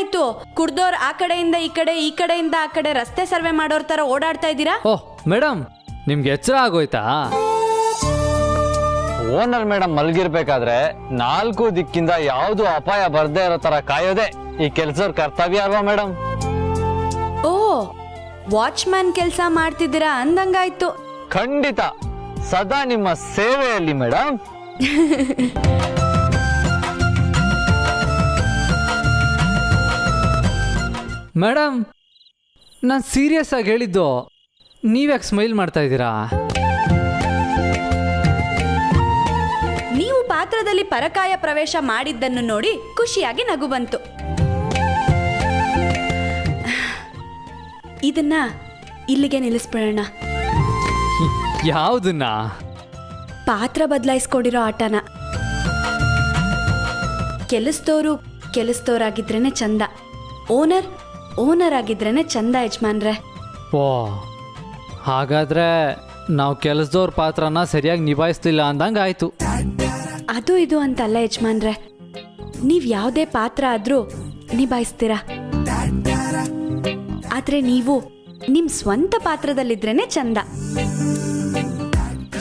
ಏನಾಯ್ತು? ಕುಡ್ದೋರ್ ಆ ಕಡೆಯಿಂದ ಈ ಕಡೆ, ಈ ಕಡೆಯಿಂದ ಆ ಕಡೆ ರಸ್ತೆ ಸರ್ವೆ ಮಾಡೋರ್ ತರ ಓಡಾಡ್ತಾ ಇದ್ದೀರಾ? ಓಹ್ ಮೇಡಮ್, ನಿಮ್ಗೆ ಎಚ್ಚರ ಆಗೋಯ್ತಾ? ಓನರ್ ಮೇಡಮ್ ಮಲಗಿರ್ಬೇಕಾದ್ರೆ 4 ದಿಕ್ಕಿಂದ ಯಾವ್ದು ಅಪಾಯ ಬರ್ದೇ ಇರೋ ತರ ಕಾಯೋದೆ ಈ ಕೆಲ್ಸದ ಕರ್ತವ್ಯ ಅಲ್ವಾ ಮೇಡಮ್? ಓ, ವಾಚ್ಮ್ಯಾನ್ ಕೆಲ್ಸ ಮಾಡ್ತಿದ್ದೀರಾ ಅಂದಂಗಾಯ್ತು. ಖಂಡಿತ, ಸದಾ ನಿಮ್ಮ ಸೇವೆಯಲ್ಲಿ ಮೇಡಮ್. ಮೇಡಮ್, ನಾನು ಸೀರಿಯಸ್ ಆಗಿ ಹೇಳಿದ್ದು, ನೀವ್ಯಾಕೆ ಸ್ಮೈಲ್ ಮಾಡ್ತಾ ಇದ್ದೀರಾ? ನೀವು ಪಾತ್ರದಲ್ಲಿ ಪರಕಾಯ ಪ್ರವೇಶ ಮಾಡಿದ್ದನ್ನು ನೋಡಿ ಖುಷಿಯಾಗಿ ನಗು ಬಂತು. ಇದನ್ನ ಇಲ್ಲಿಗೆ ನಿಲ್ಲಿಸ್ಬಿಡೋಣ. ಯಾವುದನ್ನ? ಪಾತ್ರ ಬದಲಾಯಿಸ್ಕೊಂಡಿರೋ ಆಟನ. ಕೆಲಸದವರಾಗಿದ್ರೇನೆ ಚಂದ, ಓನರ್ ಆಗಿದ್ರೇನೆ ಚಂದ ಯಜಮಾನ್ರೆ. ಓ, ಹಾಗಾದ್ರೆ ನಾವು ಕೆಲಸದವ್ರ ಪಾತ್ರನ ಸರಿಯಾಗಿ ನಿಭಾಯಿಸ್ಲಿಲ್ಲ ಅಂದಂಗೆ ಆಯ್ತು. ಅದು ಇದು ಅಂತಲ್ಲ ಯಜಮಾನ್ರೆ, ನೀವ್ ಯಾವುದೇ ಪಾತ್ರ ಆದ್ರೂ ನಿಭಾಯಿಸ್ತೀರಾ. ಆದ್ರೆ ನೀವು ನಿಮ್ ಸ್ವಂತ ಪಾತ್ರದಲ್ಲಿದ್ರೇನೆ ಚಂದ.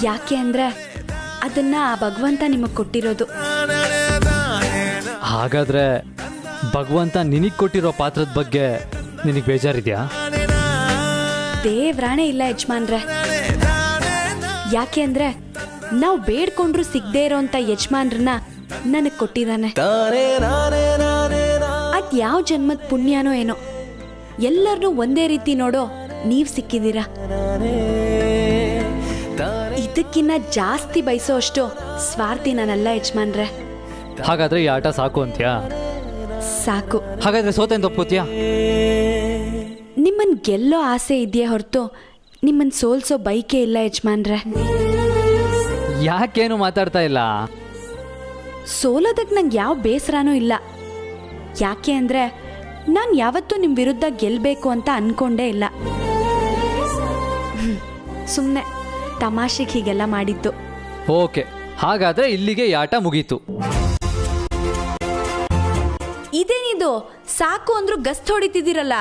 ಯಾಕೆ ಅಂದ್ರೆ ಅದನ್ನ ಆ ಭಗವಂತ ನಿಮಗ್ ಕೊಟ್ಟಿರೋದು. ಹಾಗಾದ್ರೆ ಭಗವಂತ ನಿನಗೆ ಕೊಟ್ಟಿರೋ ಪಾತ್ರದ ಬಗ್ಗೆ ನಿನಗೆ ಬೇಜಾರಿದ್ಯಾ? ದೇವ್ರಾಣೆ ಇಲ್ಲ ಯಜಮಾನ್ರೆ. ಯಾಕೆ ಅಂದ್ರೆ ನಾವು ಬೇಡ್ಕೊಂಡ್ರು ಸಿಗದೆ ಇರೋಂತ ಯಜಮಾನ್ರನ್ನ ನನಗ್ ಕೊಟ್ಟಿದ್ದಾನೆ. ಅದ್ ಯಾವ ಜನ್ಮದ ಪುಣ್ಯನೋ ಏನೋ, ಎಲ್ಲರನ್ನೂ ಒಂದೇ ರೀತಿ ನೋಡೋ ನೀವ್ ಸಿಕ್ಕಿದೀರಾ. ಇದಕ್ಕಿನ್ನ ಜಾಸ್ತಿ ಬಯಸೋ ಅಷ್ಟು ಸ್ವಾರ್ಥಿ ನಾನಲ್ಲ ಯಜಮಾನ್ರೆ. ಹಾಗಾದ್ರೆ ಈ ಆಟ ಸಾಕು ಅಂತ್ಯಾ? ಸಾಕು. ಹಾಗಾದ್ರೆ ಸೋತೆ ಅಂತ ಒಪ್ಕೋತೀಯಾ? ನಿಮ್ಮನ್ ಗೆಲ್ಲೋ ಆಸೆ ಇದೆಯೇ ಹೊರತು ನಿಮ್ಮನ್ ಸೋಲ್ಸೋ ಬೈಕೆ ಇಲ್ಲ ಯಜಮಾನ್ರೆ. ಯಾಕೇನು ಮಾತಾಡ್ತಾ ಇಲ್ಲ? ಸೋಲೋದಕ್ಕೆ ನಂಗೆ ಯಾವ ಬೇಸರನೂ ಇಲ್ಲ. ಯಾಕೆ ಅಂದ್ರೆ ನಾನು ಯಾವತ್ತೂ ನಿಮ್ಮ ವಿರುದ್ಧ ಗೆಲ್ಲಬೇಕು ಅಂತ ಅನ್ಕೊಂಡೇ ಇಲ್ಲ. ಸುಮ್ಮನೆ ತಮಾಷೆಗೆ ಹೀಗೆಲ್ಲ ಮಾಡಿದ್ದು. ಓಕೆ, ಹಾಗಾದ್ರೆ ಇಲ್ಲಿಗೆ ಈ ಆಟ ಮುಗೀತು. ಇದೇನಿದು, ಸಾಕು ಅಂದ್ರೂ ಗಸ್ತ್ ಹೊಡಿತಿದ್ದೀರಲ್ಲ.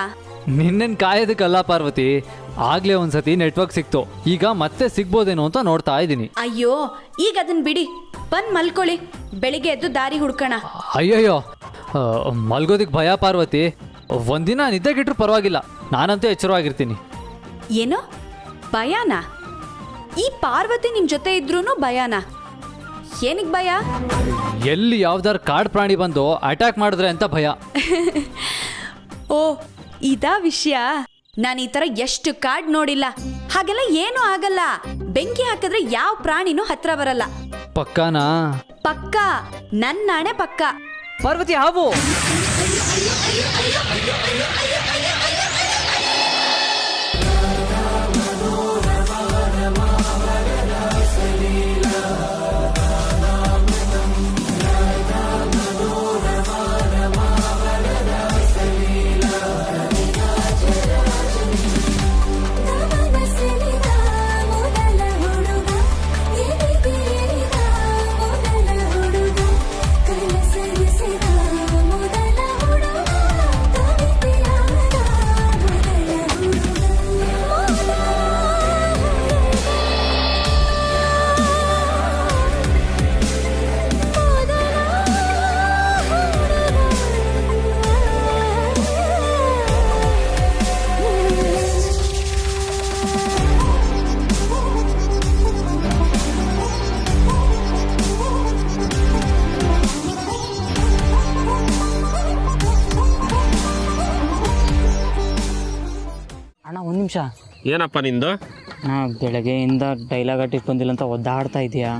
ನಿನ್ನೇನು ಕಾಯೋದಕ್ಕಲ್ಲ ಪಾರ್ವತಿ, ಆಗ್ಲೇ ಒಂದ್ಸತಿ ನೆಟ್ವರ್ಕ್ ಸಿಕ್ತು, ಈಗ ಮತ್ತೆ ಸಿಗ್ಬೋದೇನೋ ಅಂತ ನೋಡ್ತಾ ಇದ್ದೀನಿ. ಅಯ್ಯೋ, ಈಗ ಅದನ್ನ ಬಿಡಿ, ಬಂದ್ ಮಲ್ಕೊಳ್ಳಿ, ಬೆಳಿಗ್ಗೆ ಎದ್ದು ದಾರಿ ಹುಡ್ಕೋಣ. ಅಯ್ಯಯ್ಯೋ, ಮಲ್ಗೋದಿಕ್ ಭಯ ಪಾರ್ವತಿ. ಒಂದಿನ ನಿದ್ದೆಗಿಟ್ರು ಪರವಾಗಿಲ್ಲ, ನಾನಂತೂ ಎಚ್ಚರವಾಗಿರ್ತೀನಿ. ಏನು ಭಯನಾ? ಈ ಪಾರ್ವತಿ ನಿಮ್ ಜೊತೆ ಇದ್ರೂನು ಭಯನಾ? ಏನಿಗ್ ಭಯ? ಎಲ್ಲಿ ಯಾವ್ದಾರು ಕಾಡು ಪ್ರಾಣಿ ಬಂದು ಅಟ್ಯಾಕ್ ಮಾಡಿದ್ರೆ ಅಂತ ಭಯ. ಓ, ಇದಾ ವಿಷಯ? ನಾನು ಈ ತರ ಎಷ್ಟು ಕಾಡ್ ನೋಡಿಲ್ಲ. ಹಾಗೆಲ್ಲ ಏನೂ ಆಗಲ್ಲ. ಬೆಂಕಿ ಹಾಕಿದ್ರೆ ಯಾವ ಪ್ರಾಣಿನೂ ಹತ್ರ ಬರಲ್ಲ. ಪಕ್ಕಾನಾ? ಪಕ್ಕ, ನನ್ನ ನಾಣೆ ಪಕ್ಕ. ಪಾರ್ವತಿ, ಹಾವು! ಒಂದು ನಿಮಿಷ. ಏನಪ್ಪ ನಿಂದು? ಬೆಳಗ್ಗೆಯಿಂದ ಡೈಲಾಗ್ ಆಟಿಗೆ ಬಂದಿಲ್ಲ ಅಂತ ಒದ್ದಾಡ್ತಾ ಇದೆಯಾ?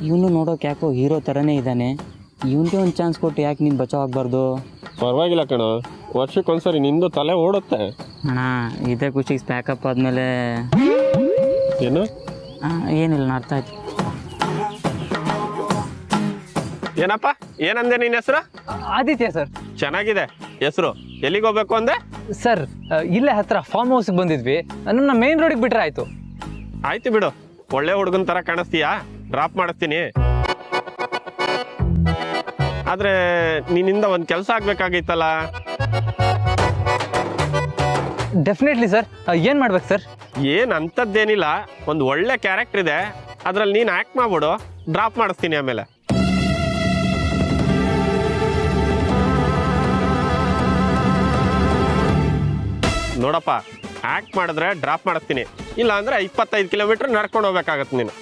ಇವನು ನೋಡೋಕೆ ಯಾಕೋ ಹೀರೋ ಥರನೇ ಇದ್ದಾನೆ. ಇವನಿಗೆ ಒಂದು ಚಾನ್ಸ್ ಕೊಟ್ಟು ಯಾಕೆ ನೀನು ಬಚಾವ್ ಆಗಬಾರ್ದು? ಪರವಾಗಿಲ್ಲ ಕಣ, ವರ್ಷಕ್ಕೊಂದ್ಸರಿ ನಿಂದು ತಲೆ ಓಡುತ್ತೆ. ಅಣ್ಣ, ಇದೇ ಖುಷಿಗೆ ಪ್ಯಾಕಪ್ ಆದಮೇಲೆ ಏನು? ಏನಿಲ್ಲ, ನಾನು ಅರ್ಥ ಆಯ್ತು. ಏನಪ್ಪ, ಏನಂದೆ ನಿನ್ನ ಹೆಸರು? ಆದಿತ್ಯ ಸರ್. ಚೆನ್ನಾಗಿದೆ ಹೆಸರು. ಎಲ್ಲಿಗೆ ಹೋಗ್ಬೇಕು ಅಂದೆ? ಸರ್, ಇಲ್ಲೇ ಹತ್ರ ಫಾರ್ಮ್ ಹೌಸ್ಗೆ ಬಂದಿದ್ವಿ, ನಮ್ಮನ್ನ ಮೇನ್ ರೋಡಿಗೆ ಬಿಟ್ರೆ ಆಯ್ತು. ಆಯ್ತು ಬಿಡು, ಒಳ್ಳೆ ಹುಡುಗನ ತರ ಕಾಣಿಸ್ತೀಯಾ, ಡ್ರಾಪ್ ಮಾಡಿಸ್ತೀನಿ. ಆದ್ರೆ ನಿನ್ನಿಂದ ಒಂದು ಕೆಲಸ ಆಗ್ಬೇಕಾಗಿತ್ತಲ್ಲ. Definitely sir. ಏನು ಮಾಡ್ಬೇಕು ಸರ್? ಏನ್ ಅಂತದ್ದೇನಿಲ್ಲ, ಒಂದು ಒಳ್ಳೆ ಕ್ಯಾರೆಕ್ಟರ್ ಇದೆ, ಅದ್ರಲ್ಲಿ ನೀನು ಆಕ್ಟ್ ಮಾಡ್ಬಿಡು, ಡ್ರಾಪ್ ಮಾಡಿಸ್ತೀನಿ ಆಮೇಲೆ. ನೋಡಪ್ಪ, ಆಕ್ಟ್ ಮಾಡಿದ್ರೆ ಡ್ರಾಪ್ ಮಾಡಿಸ್ತೀನಿ, ಇಲ್ಲ ಅಂದ್ರೆ 25 ಕಿಲೋಮೀಟರ್ ನಡ್ಕೊಂಡು ಹೋಗ್ಬೇಕಾಗತ್ತೆ ನೀನು.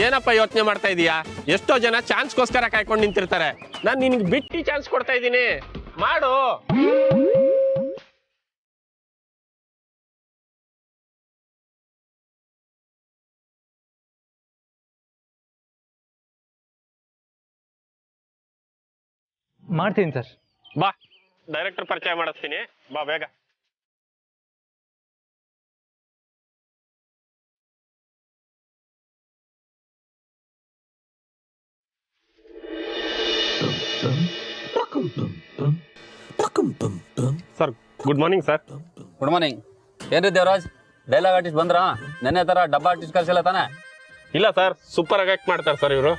ಏನಪ್ಪ ಯೋಚನೆ ಮಾಡ್ತಾ ಇದೀಯಾ? ಎಷ್ಟೋ ಜನ ಚಾನ್ಸ್ಗೋಸ್ಕರ ಕಾಯ್ಕೊಂಡು ನಿಂತಿರ್ತಾರೆ. ನಾನು ನಿನಗೆ ಬಿಟ್ಟು ಚಾನ್ಸ್ ಕೊಡ್ತಾ ಇದ್ದೀನಿ, ಮಾಡು. ಮಾಡ್ತೀನಿ ಸರ್. ಬಾ, ಡೈರೆಕ್ಟರ್ ಪರಿಚಯ ಮಾಡಿಸ್ತೀನಿ, ಬಾ ಬೇಗ. Sir, good morning sir. Good morning. ಏನ್ರಿ ದೇವರಾಜ್, ಡೈಲಾಗ್ ಆರ್ಟಿಸ್ಟ್ ಬಂದ್ರಾ? ನೆನ್ನೆ ತರ ಡಬ್ಬಾ ಆರ್ಟಿಸ್ಟ್ ಕರ್ಸಿಲ್ಲ ತಾನೆ? ಇಲ್ಲ ಸರ್, ಸೂಪರ್ ಆಗಿ ಆಕ್ಟ್ ಮಾಡ್ತಾರೆ ಸರ್ ಇವರು.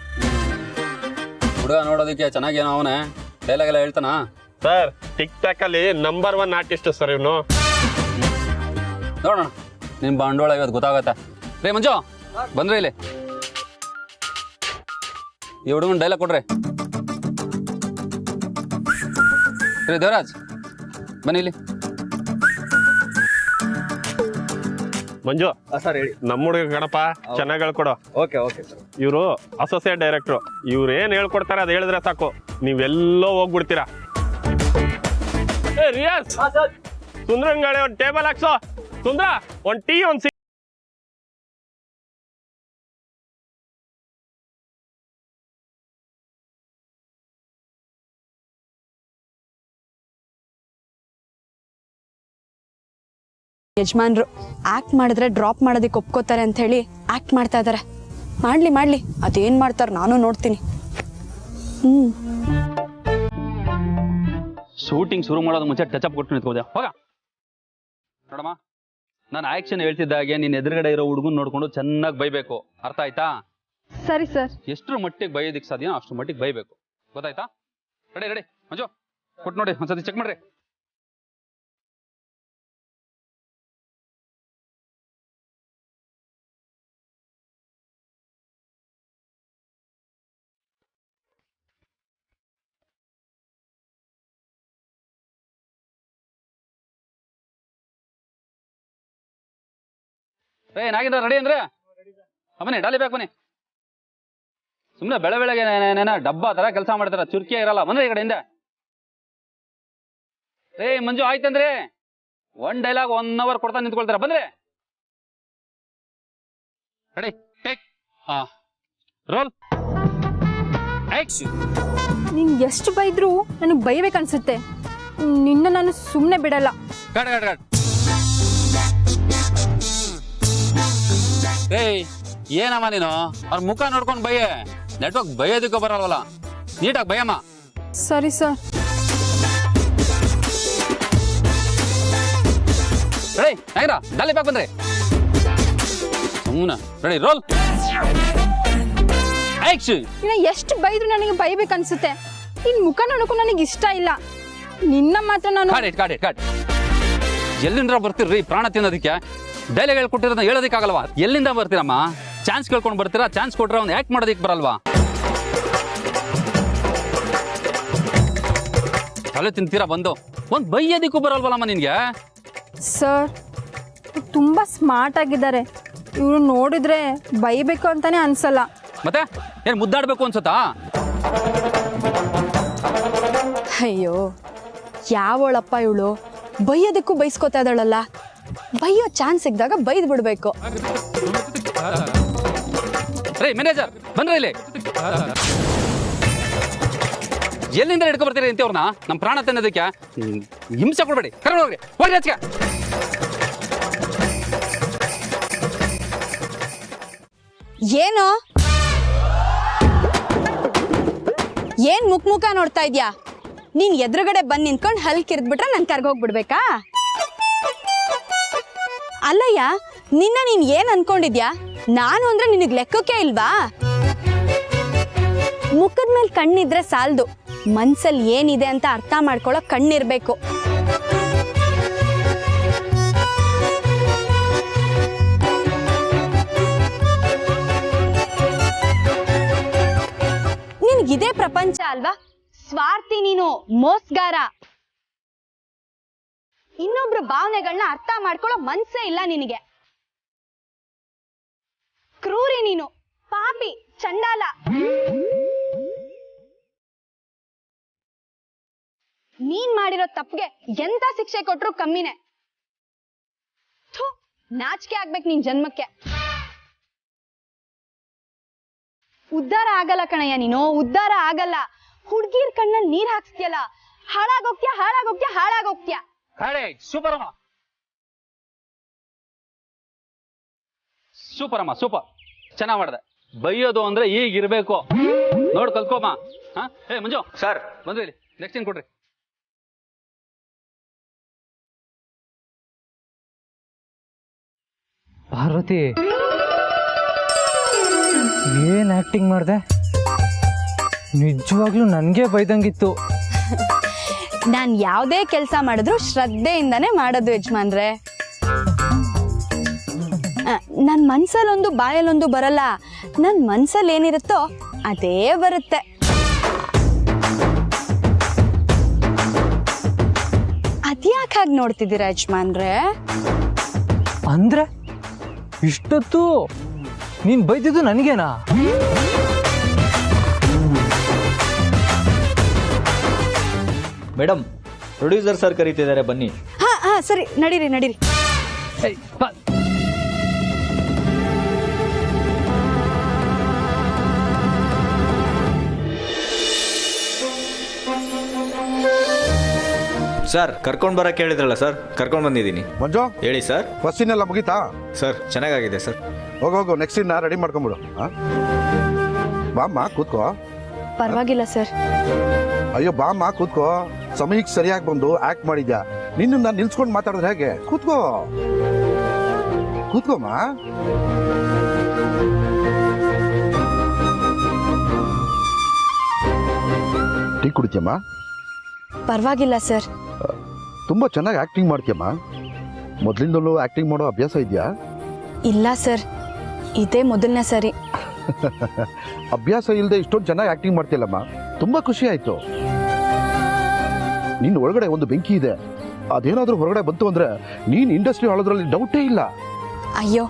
ಹುಡುಗ ನೋಡೋದಕ್ಕೆ ಚೆನ್ನಾಗೇನೋ ಅವನೇ, ಡೈಲಾಗ್ ಎಲ್ಲ ಹೇಳ್ತಾನ? ಸರ್, ಟಿಕ್ ಟಾಕ್ ಅಲ್ಲಿ ನಂಬರ್ 1 ಆರ್ಟಿಸ್ಟ್ ಸರ್ ಇವನು. ನೋಡೋಣ, ನಿಮ್ ಬಂಡವಾಳ ಇವತ್ತು ಗೊತ್ತಾಗತ್ತೆ. ರೇ ಮಂಜು, ಬಂದ್ರಿ ಇಲ್ಲಿ. ಈ ಹುಡುಗನ ಡೈಲಾಗ್ ಕೊಡ್ರಿ. ರೇ ದೇವರಾಜ್, ಬನ್ನಿ ಇಲ್ಲಿ. ಮಂಜು ಸರ್ ಹೇಳಿ. ನಮ್ಮ ಹುಡುಗ ಗಣಪ ಚೆನ್ನಾಗಿ ಹೇಳ್ಕೊಡು. Okay okay sir. ಇವರು ಅಸೋಸಿಯೇಟ್ ಡೈರೆಕ್ಟ್ರು. ಇವ್ರು ಏನ್ ಹೇಳ್ಕೊಡ್ತಾರೆ ಅದು ಹೇಳಿದ್ರೆ ಸಾಕು, ನೀವೆಲ್ಲೋ ಹೋಗ್ಬಿಡ್ತೀರಾ. ಏ ರಿಯಾಜ್, ಸುಂದ್ರಂಗಾಳೆ ಒಂದು ಟೇಬಲ್ ಹಾಕ್ಸೋ. ಸುಂದ್ರ, ಒಂದು ಟೀ, ಒಂದು ಯಜಮಾನ್ರು ಆಕ್ಟ್ ಮಾಡಿದ್ರೆ ಡ್ರಾಪ್ ಮಾಡೋದಕ್ಕೆ ಒಪ್ಕೋತಾರೆ ಅಂತ ಹೇಳಿ ಆಕ್ಟ್ ಮಾಡ್ತಾ ಇದಾರೆ. ಮಾಡ್ಲಿ, ಅದೇನ್ ಮಾಡ್ತಾರೆ ನಾನು ನೋಡ್ತೀನಿ. ಶೂಟಿಂಗ್ ಶುರು ಮಾಡೋದು ಮುಂಚೆ ಟಚ್ ಅಪ್ ಕೊಟ್ಟು ನಿಂತ್ಕೋದೆ. ಹೋಗ ನೋಡಮ್ಮ, ನಾನು ಆಕ್ಷನ್ ಹೇಳ್ತಿದ್ದಾಗೆ ನೀನ್ ಎದುರುಗಡೆ ಇರೋ ಹುಡುಗನ್ ನೋಡ್ಕೊಂಡು ಚೆನ್ನಾಗಿ ಬೈಬೇಕು, ಅರ್ಥ ಆಯ್ತಾ? ಸರಿ ಸರ್. ಎಷ್ಟರ ಮಟ್ಟಿಗೆ ಬೈಯೋದಿಕ್ ಸಾಧ್ಯ ಅಷ್ಟು ಮಟ್ಟಿಗೆ ಬೈಬೇಕು, ಗೊತ್ತಾಯ್ತಾ? ರೆಡಿ ಮಂಜು, ಕೊಟ್ಟು ನೋಡಿ, ಒಂದ್ಸತಿ ಚೆಕ್ ಮಾಡ್ರಿ. ನಾಗೇಂದ್ರ ರೆಡಿ ಅಂದ್ರೆ ಬನ್ನಿ, ಡಾಲಿ ಬ್ಯಾಕ್ ಬನ್ನಿ. ಸುಮ್ಮನೆ ಬೆಳಗ್ಗೆ ಡಬ್ಬ ತರ ಕೆಲಸ ಮಾಡ್ತಾರ, ಚುರ್ಕಿಯ ಇರಲ್ಲ. ಬಂದ್ರೆ ಈ ಕಡೆ ಹಿಂದೆ. ಮಂಜು ಆಯ್ತಂದ್ರೆ 1 ಡೈಲಾಗ್ 1 ಅವರ್ ಕೊಡ್ತಾ ನಿಂತ್ಕೊಳ್ತಾರ. ಬಂದ್ರೆ ರೆಡಿ, ಟೇಕ್, ರೋಲ್, ಆಕ್ಷನ್. ನೀನ್ ಎಷ್ಟು ಬೈದ್ರು ನನಗೆ ಬೈಬೇಕನ್ಸುತ್ತೆ. ನಿನ್ನ ನಾನು ಸುಮ್ಮನೆ ಬಿಡಲ್ಲ. ಕಟ್. ಏನಮ್ಮ ನೀನು ಅವ್ರ ಮುಖ ನೋಡ್ಕೊಂಡು ಬೈಯೆ, ನೆಟ್ವರ್ಕ್ ಬೈಯೋದಕ್ಕೆ ಬರಲ್ವಲ್ಲ, ನೀಟಾಗಿ ಬೈಯಮ್ಮ. ಸರಿ ಸರ್. ರೆಡಿ ನಾಗರ, ಡಾಲಿ ಬ್ಯಾಕ್ ಬಂದ್ರಿ. ಸುಮ್ಮನೆ ರೆಡಿ, ರೋಲ್, ಆಕ್ಷನ್. ನಿನ್ನ ಎಷ್ಟು ಬೈದ್ರು ನನಗೆ ಬೈಬೇಕನ್ಸುತ್ತೆ. ನಿನ್ ಮುಖ ನೋಡಕ್ಕೂ ನನಗೆ ಇಷ್ಟ ಇಲ್ಲ. ನಿನ್ನ ಮಾತ್ರ ನಾನು ಕಾಟ್. ಎಲ್ಲಿಂದ ಬರ್ತೀರ್ರಿ ಪ್ರಾಣ ತಿನ್ನೋದಕ್ಕೆ? ಡೈಲಾಗ್ ಹೇಳ್ಕೊಟ್ಟಿರೋದನ್ನ ಹೇಳೋದಕ್ಕಾಗಲ್ವಾ? ಎಲ್ಲಿಂದ ಬರ್ತೀರಮ್ಮ? ಚಾನ್ಸ್ ಕೇಳ್ಕೊಂಡು ಬರ್ತೀರಾ? ಚಾನ್ಸ್ ಕೊಟ್ರೆ ಅವ್ನು ಆಕ್ಟ್ ಮಾಡೋದಕ್ಕೆ ಬರಲ್ವಾ? ತಲೆ ತಿಂತೀರಾ ಬಂದು, ಒಂದು ಬೈಯೋದಕ್ಕೂ ಬರಲ್ವಲ್ಲಮ್ಮ ನಿನ್ಗೆ? ಸರ್, ತುಂಬಾ ಸ್ಮಾರ್ಟ್ ಆಗಿದ್ದಾರೆ. ಇವ್ರು ನೋಡಿದ್ರೆ ಬೈಬೇಕು ಅಂತಾನೆ ಅನ್ಸಲ್ಲ. ಮತ್ತೆ ಏನ್ ಮುದ್ದಾಡ್ಬೇಕು ಅನ್ಸುತ್ತಾ? ಅಯ್ಯೋ, ಯಾವಳಪ್ಪ ಇವಳು, ಬೈಯೋದಕ್ಕೂ ಬೈಸ್ಕೊತಾ ಇದ್ದಾಳಲ್ಲ. ಬೈಯೋ ಚಾನ್ಸ್ ಸಿಕ್ಕಿದಾಗ ಬೈದ್ ಬಿಡ್ಬೇಕು. ಮ್ಯಾನೇಜರ್ ಬಂದ್ರೆ ಇಲ್ಲಿ. ಎಲ್ಲಿಂದ ಹಿಡ್ಕೊ ಬರ್ತೀರಿ ಅಂತವ್ರನ್ನ? ನಮ್ಮ ಪ್ರಾಣ ತಿನ್ನೋದಕ್ಕೆ ಹಿಂಸೆ ಕೊಡ್ಬೇಡಿ. ಕರ್ಕೊಂಡ್ರಿ, ಹೋಗ್ರಿ ಆಚೆಗೆ. ಏನು ಏನ್ ಮುಖ ನೋಡ್ತಾ ಇದ್ಯಾ? ನೀನ್ ಎದುರುಗಡೆ ಬಂದ್ ನಿಂತ್ಕೊಂಡು ಹಲ್ ಕಿರ್ದ್ಬಿಟ್ರೆ ನನ್ ಕರ್ಗೋಗ್ಬಿಡ್ಬೇಕಾ? ಅಲ್ಲಯ್ಯ, ನೀನ್ ಏನ್ ಅನ್ಕೊಂಡಿದ್ಯಾ? ನಾನು ಅಂದ್ರೆ ನಿನಗ್ ಲೆಕ್ಕಕ್ಕೆ ಇಲ್ವಾ? ಮುಖದ ಮೇಲೆ ಕಣ್ಣಿದ್ರೆ ಸಾಲ್ದು, ಮನ್ಸಲ್ಲಿ ಏನಿದೆ ಅಂತ ಅರ್ಥ ಮಾಡ್ಕೊಳ್ಳೋ ಕಣ್ಣಿರ್ಬೇಕು. ನಿನ್ಗಿದೇ ಪ್ರಪಂಚ ಅಲ್ವಾ? ಸ್ವಾರ್ಥಿ ನೀನು, ಮೋಸ್ಗಾರ. ಇನ್ನೊಬ್ರ ಭಾವನೆಗಳನ್ನ ಅರ್ಥ ಮಾಡ್ಕೊಳ್ಳೋ ಮನ್ಸೇ ಇಲ್ಲ ನಿನಗೆ. ಕ್ರೂರಿ ನೀನು, ಪಾಪಿ, ಚಂಡಾಲ. ನೀನ್ ಮಾಡಿರೋ ತಪ್ಪಿಗೆ ಎಂತ ಶಿಕ್ಷೆ ಕೊಟ್ರು ಕಮ್ಮಿನೇ. ನಾಚಿಕೆ ಆಗ್ಬೇಕು ನಿನ್ ಜನ್ಮಕ್ಕೆ. ಉದ್ಧಾರ ಆಗಲ್ಲ ಕಣಯ್ಯ ನೀನು, ಉದ್ಧಾರ ಆಗಲ್ಲ. ಹುಡ್ಗಿರ್ ಕಣ್ಣಲ್ಲಿ ನೀರ್ ಹಾಕ್ಸ್ತಿಯಲ್ಲ, ಹಾಳಾಗೋಗ್ತ್ಯಾ ಹಾಳಾಗೋಗ್ತ್ಯಾ ಹಾಳಾಗೋಗ್ತ್ಯಾ. ಸೂಪರ್ ಅಮ್ಮ, ಸೂಪರ್ ಅಮ್ಮ, ಸೂಪರ್, ಚೆನ್ನಾಗ್ ಮಾಡಿದೆ. ಬೈಯೋದು ಅಂದ್ರೆ ಈಗಿರ್ಬೇಕು, ನೋಡ್ ಕಲ್ತ್ಕೊಮ್ಮ. ಏ ಮಂಜು ಸರ್ ಬಂದ್ರಿ, ಇಲ್ಲಿ ನೆಕ್ಸ್ಟ್ ಏನ್ ಕೊಡ್ರಿ. ಪಾರ್ವತಿ, ಏನ್ ಆಕ್ಟಿಂಗ್ ಮಾಡಿದೆ? ನಿಜವಾಗ್ಲೂ ನನ್ಗೆ ಬೈದಂಗಿತ್ತು. ನಾನ್ ಯಾವ್ದೇ ಕೆಲ್ಸ ಮಾಡಿದ್ರು ಶ್ರದ್ಧೆಯಿಂದಾನೇ ಮಾಡೋದು ಯಜಮಾನ್ರೆ. ನನ್ ಮನ್ಸಲ್ಲೊಂದು ಬಾಯಲ್ಲೊಂದು ಬರಲ್ಲ, ನನ್ ಮನ್ಸಲ್ಲಿ ಏನಿರುತ್ತೋ ಅದೇ ಬರುತ್ತೆ. ಅದ್ಯಾಕ್ ಹಾಗೆ ನೋಡ್ತಿದ್ದೀರಾ ಯಜಮಾನ್ರೆ? ಅಂದ್ರೆ ಇಷ್ಟೊತ್ತು ನೀನ್ ಬೈದಿದ್ದು ನನಗೇನಾ? ಮೇಡಮ್, ಪ್ರೊಡ್ಯೂಸರ್ ಸರ್ ಕರೀತಿದ್ದಾರೆ, ಬನ್ನಿ. ಹಾ ಹಾ ಸರಿ, ನಡೀರಿ ನಡೀರಿ. ಸರ್ ಕರ್ಕೊಂಡು ಬರಕ್ಕೆ ಹೇಳಿದ್ರಲ್ಲ ಸರ್, ಕರ್ಕೊಂಡು ಬಂದಿದ್ದೀನಿ. ಮಂಜು ಹೇಳಿ ಸರ್. ಫಸ್ಟ್ ಸೀನ್ ಎಲ್ಲ ಮುಗೀತಾ? ಸರ್ ಚೆನ್ನಾಗಾಗಿದೆ ಸರ್. ಹೋಗು, ನೆಕ್ಸ್ಟ್ ಸೀನ್ ರೆಡಿ ಮಾಡ್ಕೊಂಬಿಡು. ಬಾಮ್ಮ ಕೂತ್ಕೋ. ಪರವಾಗಿಲ್ಲ ಸರ್. ಅಯ್ಯೋ ಬಾಮ್ಮ ಕೂತ್ಕೋ, ಸಮಯಕ್ಕೆ ಸರಿಯಾಗಿ ಬಂದು ಆಕ್ಟ್ ಮಾಡಿದ್ಯಾ. ನಿನ್ನ ನಾನು ನಿಲ್ಸ್ಕೊಂಡು ಮಾತಾಡಿದ್ರೆ ಹೇಗೆ? ಕೂತ್ಕೋ ಕೂತ್ಕೋಮ್ಮ. ಟೀ ಕುಡಿದ್ಯಮ್ಮ? ಪರವಾಗಿಲ್ಲ ಸರ್. ತುಂಬಾ ಚೆನ್ನಾಗಿ ಆಕ್ಟಿಂಗ್ ಮಾಡ್ತೀಯಮ್ಮ. ಮೊದಲಿಂದಲೂ ಆಕ್ಟಿಂಗ್ ಮಾಡೋ ಅಭ್ಯಾಸ ಇದೆಯಾ? ಇಲ್ಲ ಸರ್, ಇದೇ ಮೊದಲನೇ ಸರಿ. ಅಭ್ಯಾಸ ಇಲ್ಲದೆ ಇಷ್ಟೊಂದು ಚೆನ್ನಾಗಿ ಆಕ್ಟಿಂಗ್ ಮಾಡ್ತೀಯಲ್ಲಮ್ಮ, ತುಂಬಾ ಖುಷಿ ಆಯ್ತು. ನಿನ್ನ ಒಳಗಡೆ ಒಂದು ಬೆಂಕಿ ಇದೆ, ಅದೇನಾದ್ರೂ ಹೊರಗಡೆ ಬಂತು ಅಂದ್ರೆ ನೀನ್ ಇಂಡಸ್ಟ್ರಿ ಆಳೋದ್ರಲ್ಲಿ ಡೌಟೇ ಇಲ್ಲ. ಅಯ್ಯೋ,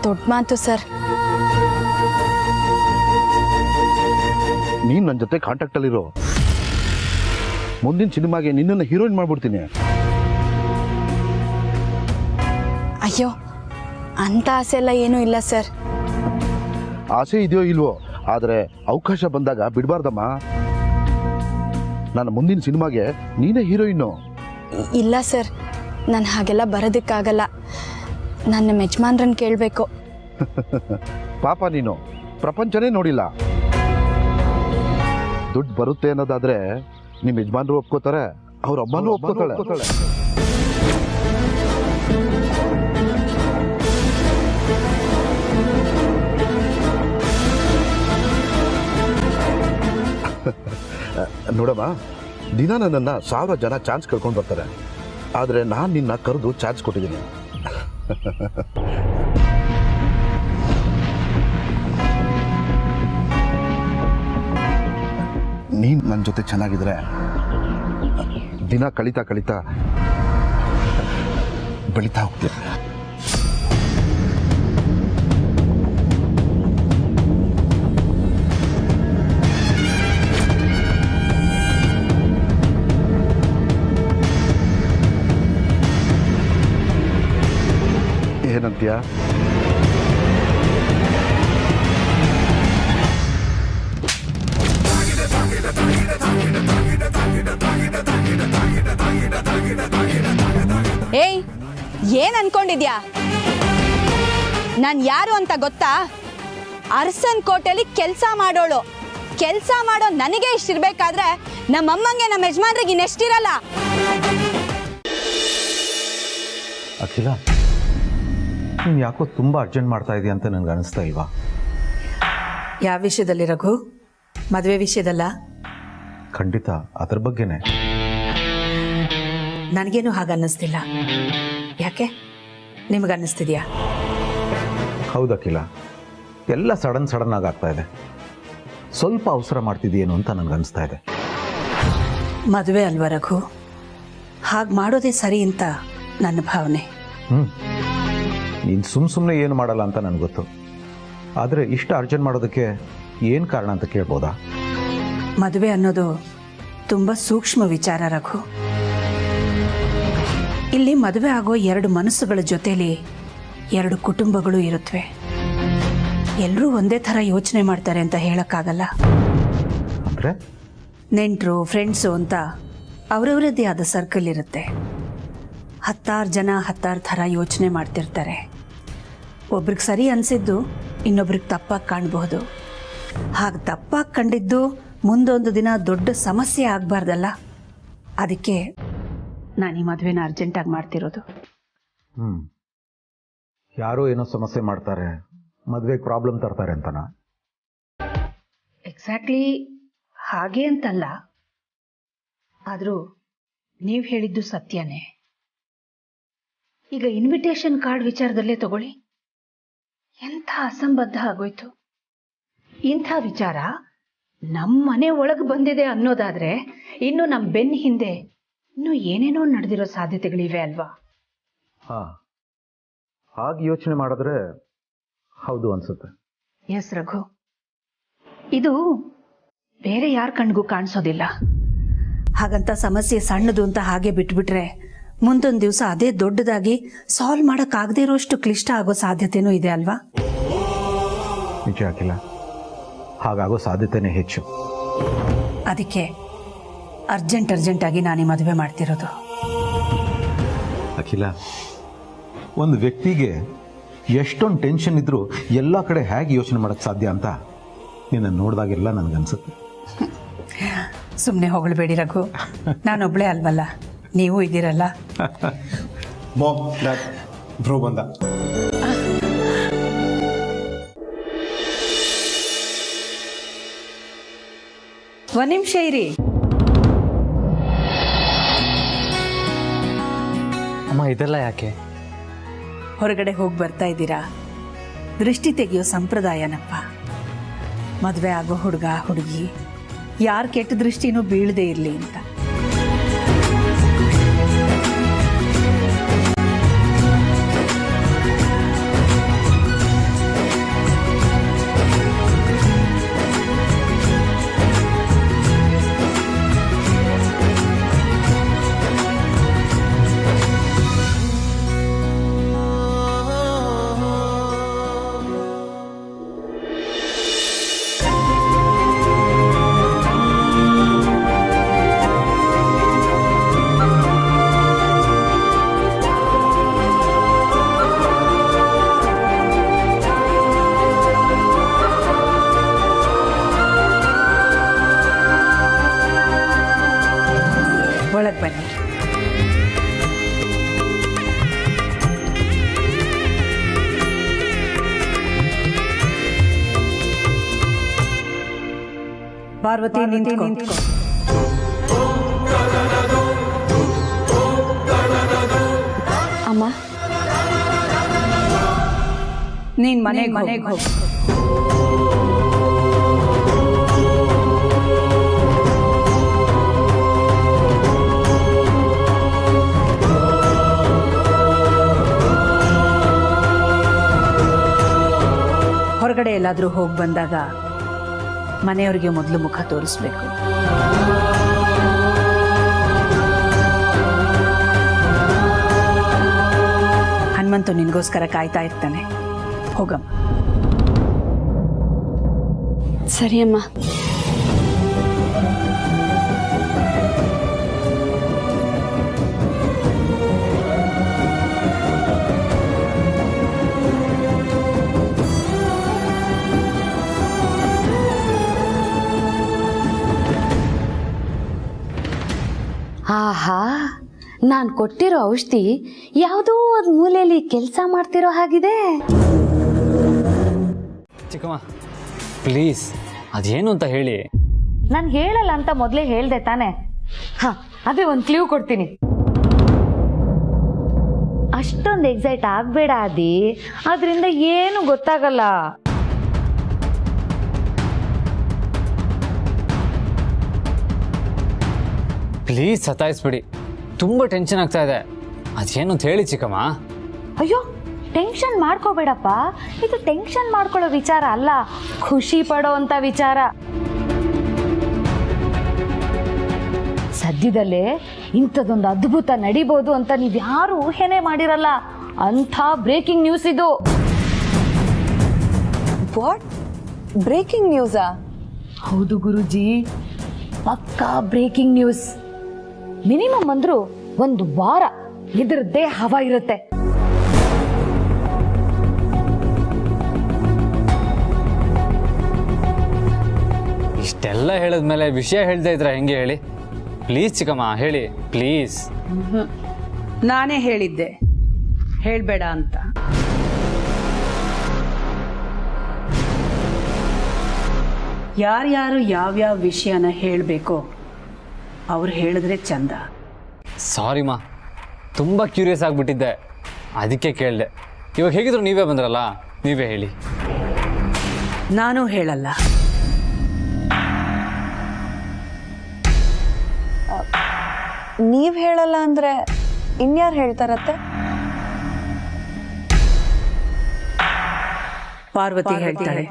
ದೊಡ್ಡ ಮಾತು ಸರ್. ನೀನ್ ನನ್ನ ಜೊತೆ ಕಾಂಟ್ಯಾಕ್ಟ್ ಅಲ್ಲಿರೋ. ಮುಂದಿನ ಸಿನಿಮಾಗೆ ನಿನ್ನನ್ನು ಹೀರೋಯಿನ್ ಮಾಡ್ಬಿಡ್ತೀನಿ. ಅಯ್ಯೋ, ಅಂತ ಆಸೆ ಎಲ್ಲ ಏನೂ ಇಲ್ಲ ಸರ್. ಆಸೆ ಇದೆಯೋ ಇಲ್ವೋ, ಆದ್ರೆ ಅವಕಾಶ ಬಂದಾಗ ಬಿಡಬಾರ್ದಮ್ಮ. ನನ್ನ ಮುಂದಿನ ಸಿನಿಮಾಗೆ ನೀನೇ ಹೀರೋಯಿನ್ನು. ಇಲ್ಲ ಸರ್, ನಾನು ಹಾಗೆಲ್ಲ ಬರೋದಕ್ಕಾಗಲ್ಲ. ನನ್ನ ಯಜಮಾನ್ರನ್ನ ಕೇಳಬೇಕು. ಪಾಪ, ನೀನು ಪ್ರಪಂಚನೇ ನೋಡಿಲ್ಲ. ದುಡ್ಡು ಬರುತ್ತೆ ಅನ್ನೋದಾದ್ರೆ ನಿಮ್ಮ ಯಜಮಾನ್ರು ಒಪ್ಕೋತಾರೆ, ಅವ್ರ ಅಮ್ಮನೂ ಒಪ್ಕೋತಾಳೆ. ನೋಡಮ್ಮ, ದಿನ ನನ್ನನ್ನು 1000 ಜನ ಚಾನ್ಸ್ ಕಳ್ಕೊಂಡು ಬರ್ತಾರೆ, ಆದರೆ ನಾನು ನಿನ್ನ ಕರೆದು ಚಾನ್ಸ್ ಕೊಟ್ಟಿದ್ದೀನಿ. ನೀನು ನನ್ನ ಜೊತೆ ಚೆನ್ನಾಗಿದ್ರೆ ದಿನ ಕಳೀತಾ ಕಳೀತಾ ಬೆಳೀತಾ ಹೋಗ್ತೀಯ. ಏನಂತೀಯ? ಏಯ್, ಏನ್ ಅನ್ಕೊಂಡಿದ್ಯಾ? ನಾನ್ ಯಾರು ಅಂತ ಗೊತ್ತಾ? ಅರಸನ್ ಕೋಟೆಯಲ್ಲಿ ಕೆಲಸ ಮಾಡೋಳು. ಕೆಲಸ ಮಾಡೋ ನನಗೆ ಇಷ್ಟಿರ್ಬೇಕಾದ್ರೆ ನಮ್ಮಮ್ಮಂಗೆ ನಮ್ಮ ಯಜಮಾನ್ರಿಗೆ ಇನ್ನೆಷ್ಟಿರಲ್ಲ. ಅಖಿಲ, ನೀನು ಯಾಕೋ ತುಂಬ ಅರ್ಜೆಂಟ್ ಮಾಡ್ತಾ ಇದೆಯಾ ಅಂತ ನನಗೆ ಅನಿಸ್ತಾ ಇಲ್ವಾ? ಯಾವ ವಿಷಯದಲ್ಲಿ ರಘು? ಮದುವೆ ವಿಷಯದಲ್ಲ? ಖಂಡಿತ ಅದ್ರ ಬಗ್ಗೆನೇ. ನನಗೇನು ಹಾಗನ್ನಿಸ್ತಿಲ್ಲ. ಯಾಕೆ, ನಿಮಗನ್ನಿಸ್ತಿದ್ಯಾ? ಹೌದು ಅಖಿಲ, ಎಲ್ಲ ಸಡನ್ ಆಗಿ ಆಗ್ತಾ ಇದೆ. ಸ್ವಲ್ಪ ಅವಸರ ಮಾಡ್ತಿದ್ದೀಯೇನು ಅಂತ ನನಗನ್ನಿಸ್ತಾ ಇದೆ. ಮದುವೆ ಅಲ್ವ ರಘು, ಹಾಗೆ ಮಾಡೋದೇ ಸರಿ ಅಂತ ನನ್ನ ಭಾವನೆ. ನೀನು ಸುಮ್ಮನೆ ಏನು ಮಾಡಲ್ಲ ಅಂತ ನನಗೆ ಗೊತ್ತು. ಆದರೆ ಇಷ್ಟು ಅರ್ಜೆಂಟ್ ಮಾಡೋದಕ್ಕೆ ಏನು ಕಾರಣ ಅಂತ ಕೇಳ್ಬೋದಾ? ಮದುವೆ ಅನ್ನೋದು ತುಂಬ ಸೂಕ್ಷ್ಮ ವಿಚಾರ ರಘು. ಇಲ್ಲಿ ಮದುವೆ ಆಗೋ ಎರಡು ಮನಸ್ಸುಗಳ ಜೊತೆಲಿ ಎರಡು ಕುಟುಂಬಗಳು ಇರುತ್ತವೆ. ಎಲ್ಲರೂ ಒಂದೇ ಥರ ಯೋಚನೆ ಮಾಡ್ತಾರೆ ಅಂತ ಹೇಳೋಕ್ಕಾಗಲ್ಲ. ಅಂದರೆ ನೆಂಟರು, ಫ್ರೆಂಡ್ಸು ಅಂತ ಅವರವರದ್ದೇ ಆದ ಸರ್ಕಲ್ ಇರುತ್ತೆ. 10 ಜನ 10 ಥರ ಯೋಚನೆ ಮಾಡ್ತಿರ್ತಾರೆ. ಒಬ್ರಿಗೆ ಸರಿ ಅನಿಸಿದ್ದು ಇನ್ನೊಬ್ರಿಗೆ ತಪ್ಪಾಗಿ ಕಾಣಬಹುದು. ಹಾಗೆ ತಪ್ಪಾಗಿ ಕಂಡಿದ್ದು ಮುಂದೊಂದು ದಿನ ದೊಡ್ಡ ಸಮಸ್ಯೆ ಆಗಬಾರ್ದಲ್ಲ. ಅದಕ್ಕೆ ನಾನು ಈ ಮದುವೆನ ಅರ್ಜೆಂಟಾಗಿ ಮಾಡ್ತಿರೋದು. ಯಾರೋ ಏನೋ ಸಮಸ್ಯೆ ಮಾಡ್ತಾರೆ, ಮದುವೆಗೆ ಪ್ರಾಬ್ಲಮ್ ತರ್ತಾರೆ ಅಂತನಾ? ಎಕ್ಸಾಕ್ಟ್ಲಿ ಹಾಗೆ ಅಂತಲ್ಲ, ಆದರೂ ನೀವು ಹೇಳಿದ್ದು ಸತ್ಯನೇ. ಈಗ ಇನ್ವಿಟೇಷನ್ ಕಾರ್ಡ್ ವಿಚಾರದಲ್ಲೇ ತಗೊಳ್ಳಿ, ಎಂಥ ಅಸಂಬದ್ಧ ಆಗೋಯ್ತು. ಇಂಥ ವಿಚಾರ ನಮ್ಮ ಮನೆ ಒಳಗೆ ಬಂದಿದೆ ಅನ್ನೋದಾದ್ರೆ ಇನ್ನು ನಮ್ಮ ಬೆನ್ನ ಹಿಂದೆ ಇನ್ನೂ ಏನೇನೋ ನಡೆದಿರೋ ಸಾಧ್ಯತೆಗಳಿವೆ ಅಲ್ವಾ? ಹಾಗೆ ಯೋಚನೆ ಮಾಡಿದ್ರೆ ಹೌದು ಅನ್ಸುತ್ತೆ. ಎಸ್ ರಘು, ಇದು ಬೇರೆ ಯಾರ ಕಣ್ಗೂ ಕಾಣಿಸೋದಿಲ್ಲ. ಹಾಗಂತ ಸಮಸ್ಯೆ ಸಣ್ಣದು ಅಂತ ಹಾಗೆ ಬಿಟ್ಬಿಟ್ರೆ ಮುಂದೊಂದು ದಿವಸ ಅದೇ ದೊಡ್ಡದಾಗಿ ಸಾಲ್ವ್ ಮಾಡೋಕ್ಕಾಗದೇ ಇರೋಷ್ಟು ಕ್ಲಿಷ್ಟ ಆಗೋ ಸಾಧ್ಯತೆನೂ ಇದೆ ಅಲ್ವಾ? ನಿಜ ಅಖಿಲ, ಹಾಗಾಗೋ ಸಾಧ್ಯತೆನೇ ಹೆಚ್ಚು. ಅದಕ್ಕೆ ಅರ್ಜೆಂಟಾಗಿ ನಾನು ಈ ಮದುವೆ ಮಾಡ್ತಿರೋದು. ಅಖಿಲ, ಒಂದು ವ್ಯಕ್ತಿಗೆ ಎಷ್ಟೊಂದು ಟೆನ್ಷನ್ ಇದ್ರೂ ಎಲ್ಲ ಕಡೆ ಹೇಗೆ ಯೋಚನೆ ಮಾಡೋಕ್ಕೆ ಸಾಧ್ಯ ಅಂತ ನಿನ್ನ ನೋಡಿದಾಗೆಲ್ಲ ನನಗನ್ಸುತ್ತೆ. ಸುಮ್ಮನೆ ಹೊಗಳಬೇಡಿ ರಘು, ನಾನೊಬ್ಳೇ ಅಲ್ವಲ್ಲ, ನೀವು ಇದ್ದೀರಲ್ಲ. ಬ್ರೋ ಬಂದ. ಒಂದು ನಿಮಿಷ ಇರಿ. ಅಮ್ಮ, ಇದೆಲ್ಲ ಯಾಕೆ? ಹೊರಗಡೆ ಹೋಗಿ ಬರ್ತಾ ಇದ್ದೀರಾ? ದೃಷ್ಟಿ ತೆಗೆಯೋ ಸಂಪ್ರದಾಯನಪ್ಪ. ಮದುವೆ ಆಗೋ ಹುಡುಗ ಹುಡುಗಿ ಯಾರ ಕೆಟ್ಟ ದೃಷ್ಟಿನೂ ಬೀಳದೇ ಇರಲಿ ಅಂತ. ಒಳಗೆ ಬನ್ನಿ. ಪಾರ್ವತಿ ನಿಂತ್ಕೊ. ಅಮ್ಮ, ನೀನ್ ಮನೆಗೆ ಹೋಗು. ಹೊರಗಡೆ ಎಲ್ಲಾದರೂ ಹೋಗಿ ಬಂದಾಗ ಮನೆಯವ್ರಿಗೆ ಮೊದಲು ಮುಖ ತೋರಿಸ್ಬೇಕು. ಹನುಮಂತು ನಿನಗೋಸ್ಕರ ಕಾಯ್ತಾ ಇರ್ತಾನೆ. ಹೋಗಮ್ಮ. ಸರಿ ಅಮ್ಮ. ಆಹಾ, ನಾನು ಕೊಟ್ಟಿರೋ ಔಷಧಿ ಯಾವುದೋ ಒಂದು ಮೂಲೆಯಲ್ಲಿ ಕೆಲಸ ಮಾಡ್ತಿರೋ ಹಾಗಿದೆ. ಚಿಕ್ಕಮ್ಮ ಪ್ಲೀಸ್, ಅದೇನು ಅಂತ ಹೇಳಿ. ನಾನು ಹೇಳಲ್ಲ ಅಂತ ಮೊದಲೇ ಹೇಳ್ದೆ ತಾನೆ. ಹಾ, ಅದೇ ಒಂದು ಕ್ಲೂ ಕೊಡ್ತೀನಿ. ಅಷ್ಟೊಂದು ಎಕ್ಸೈಟ್ ಆಗ್ಬೇಡ ಆದಿ, ಅದರಿಂದ ಏನು ಗೊತ್ತಾಗಲ್ಲ. ಪ್ಲೀಸ್ ಸತಾಯಿಸ್ಬಿಡಿ, ತುಂಬ ಟೆನ್ಷನ್ ಆಗ್ತಾ ಇದೆ. ಅದೇನು ಅಂತ ಹೇಳಿ ಚಿಕ್ಕಮ್ಮ. ಅಯ್ಯೋ, ಟೆನ್ಷನ್ ಮಾಡ್ಕೋಬೇಡಪ್ಪ. ಇದು ಟೆನ್ಷನ್ ಮಾಡ್ಕೊಳ್ಳೋ ವಿಚಾರ ಅಲ್ಲ, ಖುಷಿ ಪಡೋ ಅಂತ ವಿಚಾರ. ಸದ್ಯದಲ್ಲೇ ಇಂಥದ್ದೊಂದು ಅದ್ಭುತ ನಡಿಬೋದು ಅಂತ ನೀವ್ಯಾರು ಊಹೆನೇ ಮಾಡಿರಲ್ಲ. ಅಂಥ ಬ್ರೇಕಿಂಗ್ ನ್ಯೂಸ್ ಇದು. ವಾಟ್? ಬ್ರೇಕಿಂಗ್ ನ್ಯೂಸಾ? ಹೌದು ಗುರುಜಿ, ಪಕ್ಕಾ ಬ್ರೇಕಿಂಗ್ ನ್ಯೂಸ್. ಮಿನಿಮಮ್ ಅಂದ್ರೂ 1 ವಾರ ಇದರದ್ದೇ ಹವಾ ಇರುತ್ತೆ. ಇಷ್ಟೆಲ್ಲ ಹೇಳಿದ್ಮೇಲೆ ವಿಷಯ ಹೇಳ್ದೇ ಇದ್ರೆ ಹೆಂಗೆ ಹೇಳಿ? ಪ್ಲೀಸ್ ಚಿಕ್ಕಮ್ಮ ಹೇಳಿ, ಪ್ಲೀಸ್. ನಾನೇ ಹೇಳಿದ್ದೆ ಹೇಳಬೇಡ ಅಂತ. ಯಾರ್ಯಾರು ಯಾವ್ಯಾವ ವಿಷಯನ ಹೇಳಬೇಕೋ ಅವ್ರು ಹೇಳಿದ್ರೆ ಚಂದ. ಸಾರಿ ಮಾ, ತುಂಬ ಕ್ಯೂರಿಯಸ್ ಆಗಿಬಿಟ್ಟಿದ್ದೆ, ಅದಕ್ಕೆ ಕೇಳಿದೆ. ಇವಾಗ ಹೇಗಿದ್ರು ನೀವೇ ಬಂದ್ರಲ್ಲ, ನೀವೇ ಹೇಳಿ. ನಾನು ಹೇಳಲ್ಲ. ನೀವ್ ಹೇಳಲ್ಲ ಅಂದ್ರೆ ಇನ್ಯಾರು ಹೇಳ್ತಾರತ್ತೆ? ಪಾರ್ವತಿ ಹೇಳ್ತಾಳೆ.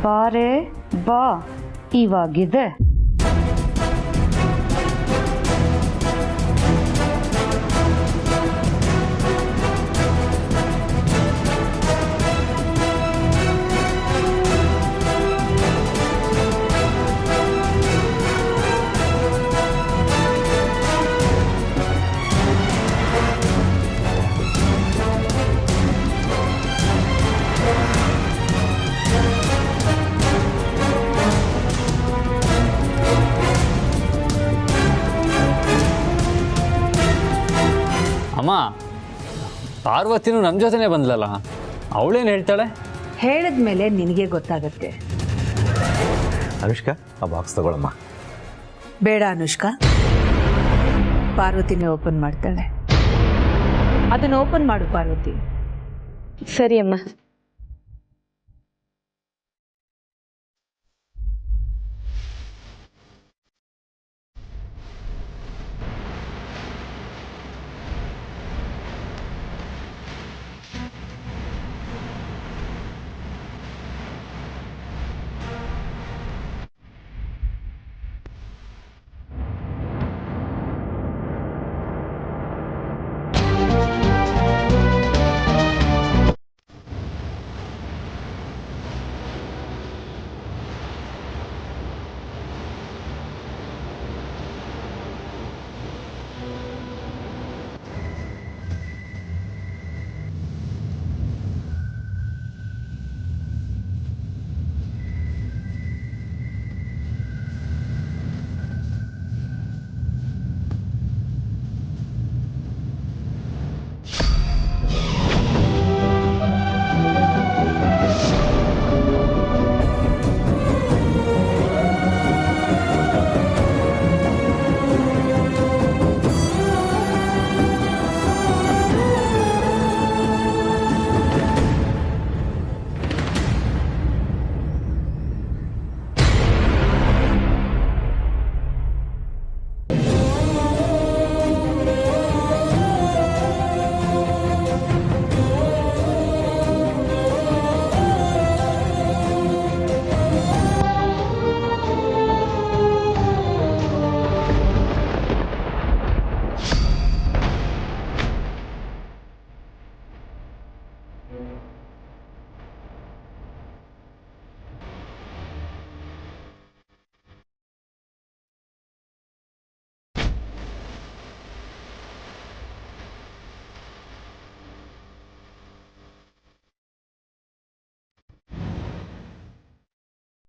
ಬಾರೆ ಬಾ, ಇವಾಗಿದೆ. ಅಮ್ಮ, ಪಾರ್ವತಿನೂ ನಮ್ಮ ಜೊತೆನೇ ಬಂದ್ಲಲ್ಲ, ಅವಳೇನು ಹೇಳ್ತಾಳೆ? ಹೇಳಿದ್ಮೇಲೆ ನಿನಗೆ ಗೊತ್ತಾಗತ್ತೆ. ಅನುಷ್ಕಾ, ಆ ಬಾಕ್ಸ್ ತಗೊಳಮ್ಮ. ಬೇಡ ಅನುಷ್ಕಾ, ಪಾರ್ವತಿನೇ ಓಪನ್ ಮಾಡ್ತಾಳೆ. ಅದನ್ನು ಓಪನ್ ಮಾಡು ಪಾರ್ವತಿ. ಸರಿ ಅಮ್ಮ.